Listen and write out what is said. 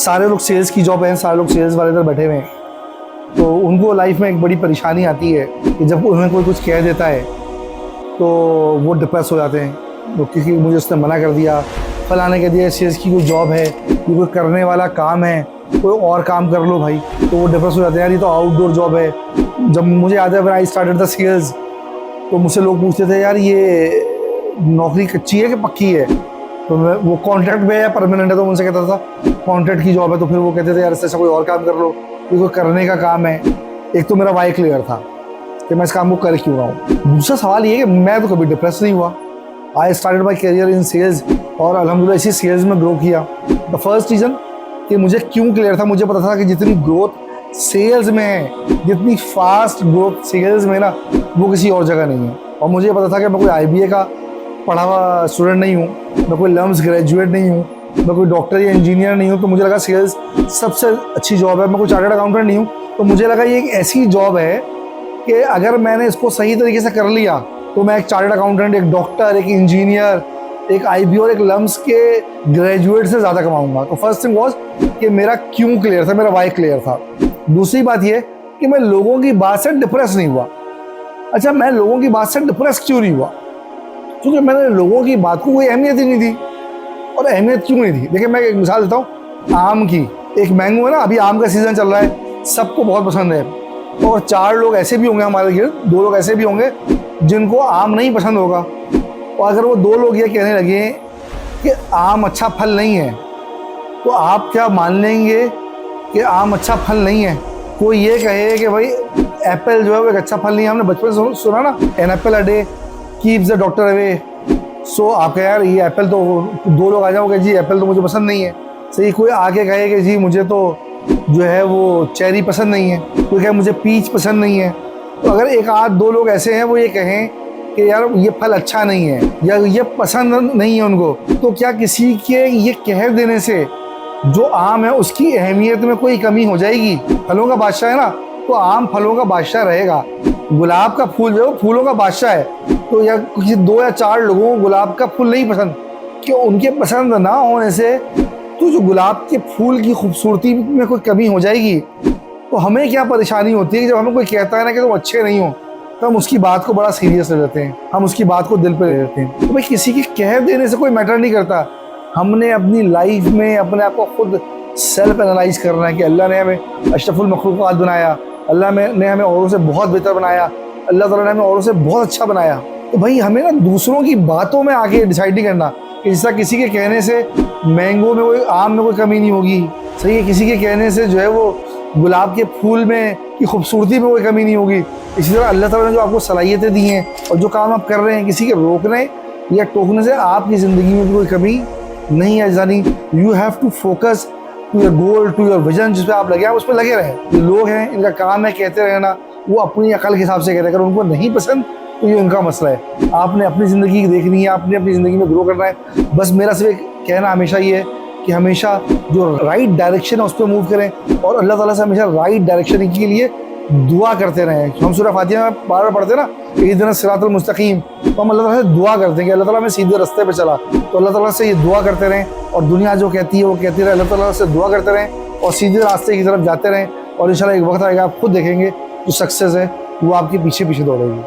सारे लोग सेल्स की जॉब हैं, सारे लोग सेल्स वाले इधर बैठे हुए हैं, तो उनको लाइफ में एक बड़ी परेशानी आती है कि जब उन्हें कोई कुछ कह देता है तो वो डिप्रेस हो जाते हैं। तो क्योंकि मुझे उसने मना कर दिया, फलाने कह दिया सेल्स की कोई जॉब है, ये कोई करने वाला काम है, कोई और काम कर लो भाई, तो वो डिप्रेस हो जाते हैं। यार ये तो आउटडोर जॉब है। जब मुझे याद है when I started the sales, तो मुझसे लोग पूछते थे यार ये नौकरी कच्ची है कि पक्की है, तो मैं वो कॉन्ट्रैक्ट में या परमानेंट है, तो उनसे कहता था कॉन्ट्रैक्ट की जॉब है। तो फिर वो कहते थे यार इससे अच्छा कोई और काम कर लो, ये कोई करने का काम है। एक तो मेरा वाई क्लियर था कि मैं इस काम को कर क्यों रहा हूँ। दूसरा सवाल ये कि मैं तो कभी डिप्रेस नहीं हुआ। I started my career in sales और अल्हम्दुलिल्लाह इसी सेल्स में ग्रो किया। द फर्स्ट रीज़न कि मुझे क्यों क्लियर था, मुझे पता था कि जितनी ग्रोथ सेल्स में है, जितनी फास्ट ग्रोथ सेल्स में ना, वो किसी और जगह नहीं है। और मुझे पता था कि मैं कोई IBA का पढ़ा हुआ स्टूडेंट नहीं हूँ, मैं कोई लम्स ग्रेजुएट नहीं हूँ, मैं कोई डॉक्टर या इंजीनियर नहीं हूँ। तो मुझे लगा सेल्स सबसे अच्छी जॉब है। मैं कोई चार्टर्ड अकाउंटेंट नहीं हूँ, तो मुझे लगा ये एक ऐसी जॉब है कि अगर मैंने इसको सही तरीके से कर लिया तो मैं एक चार्टर्ड अकाउंटेंट, एक डॉक्टर, एक इंजीनियर, एक IBA और एक लम्स के ग्रेजुएट से ज़्यादा कमाऊँगा। तो फर्स्ट थिंग वॉज कि मेरा क्यों क्लियर था, मेरा वाई क्लियर था। दूसरी बात ये कि मैं लोगों की बात से डिप्रेस नहीं हुआ। अच्छा, मैं लोगों की बात से डिप्रेस क्यों नहीं हुआ? क्योंकि मैंने लोगों की बात को कोई अहमियत ही नहीं दी। और अहमियत क्यों नहीं दी? देखिए मैं एक मिसाल देता हूँ आम की। एक मैंगो है ना, अभी आम का सीज़न चल रहा है, सबको बहुत पसंद है। और 4 लोग ऐसे भी होंगे हमारे गिर्द, 2 लोग ऐसे भी होंगे जिनको आम नहीं पसंद होगा। और अगर वो 2 लोग ये कहने लगे कि आम अच्छा फल नहीं है, तो आप क्या मान लेंगे कि आम अच्छा फल नहीं है? कोई ये कहे कि भाई एप्पल जो है वो एक अच्छा फल नहीं है, हमने बचपन से सुना ना, an apple a day keeps the doctor away. So आप कहे यार ये एप्पल, तो 2 लोग आ जाओगे जी एप्पल तो मुझे पसंद नहीं है। सही, कोई आगे कहे कि जी मुझे तो जो है वो चेरी पसंद नहीं है, कोई कहे मुझे पीच पसंद नहीं है। तो अगर एक आध 2 लोग ऐसे हैं वो ये कहें कि यार ये फल अच्छा नहीं है या ये पसंद नहीं है उनको, तो क्या किसी के ये कह देने से जो आम है उसकी अहमियत में कोई कमी हो जाएगी? फलों का बादशाह है ना, तो आम फलों का बादशाह रहेगा। गुलाब का फूल जो है वो फूलों का बादशाह है। तो या किसी 2 या 4 लोगों को गुलाब का फूल नहीं पसंद, कि उनके पसंद ना होने से तो जो गुलाब के फूल की खूबसूरती में कोई कमी हो जाएगी? तो हमें क्या परेशानी होती है कि जब हमें कोई कहता है ना कि तुम अच्छे नहीं हो, तो हम उसकी बात को बड़ा सीरियस ले लेते हैं, हम उसकी बात को दिल पे ले लेते हैं। तो भाई किसी के कह देने से कोई मैटर नहीं करता। हमने अपनी लाइफ में अपने आप को खुद सेल्फ एनालाइज करना है कि अल्लाह ने हमें अशरफुल मखलूक़ात बनाया, अल्लाह ने हमें औरों से बहुत बेहतर बनाया, अल्लाह ताला ने हमें औरों से बहुत अच्छा बनाया। तो भाई हमें ना दूसरों की बातों में आके डिसाइड नहीं करना कि जैसा किसी के कहने से मैंगो में कोई, आम में कोई कमी नहीं होगी, सही है, किसी के कहने से जो है वो गुलाब के फूल में की खूबसूरती में कोई कमी नहीं होगी। इसी तरह अल्लाह ताला ने जो आपको सलाहियतें दी हैं और जो काम आप कर रहे हैं, किसी के रोकने या टोकने से आपकी ज़िंदगी में भी कोई कमी नहीं है। जानी you have to focus to your goal, to your vision, जिस पर आप लगे आप उस पर लगे रहें। लोग हैं, इनका काम है कहते रहना, वो अपनी अकल के हिसाब से कहते हैं। अगर उनको नहीं पसंद तो ये उनका मसला है। आपने अपनी ज़िंदगी देखनी है, आपने अपनी ज़िंदगी में ग्रो करना है। बस मेरा सिर्फ एक कहना हमेशा ये है कि हमेशा जो राइट डायरेक्शन है उस पर मूव करें और अल्लाह ताला से हमेशा राइट डायरेक्शन के लिए दुआ करते रहें। हम सूरह फातिहा में बार बार पढ़ते हैं ना, इहदिना सिरातल मुस्तकीम, तो हम अल्लाह ताला से दुआ करते हैं कि अल्लाह ताला हमें सीधे रास्ते पे चला। तो अल्लाह ताला से ये दुआ करते रहें और दुनिया जो कहती है वो कहती रहे, अल्लाह ताला से दुआ करते रहें और सीधे रास्ते की तरफ जाते रहें। और इंशाल्लाह एक वक्त आएगा आप खुद देखेंगे जो सक्सेस है वो आपके पीछे पीछे दौड़ेगी।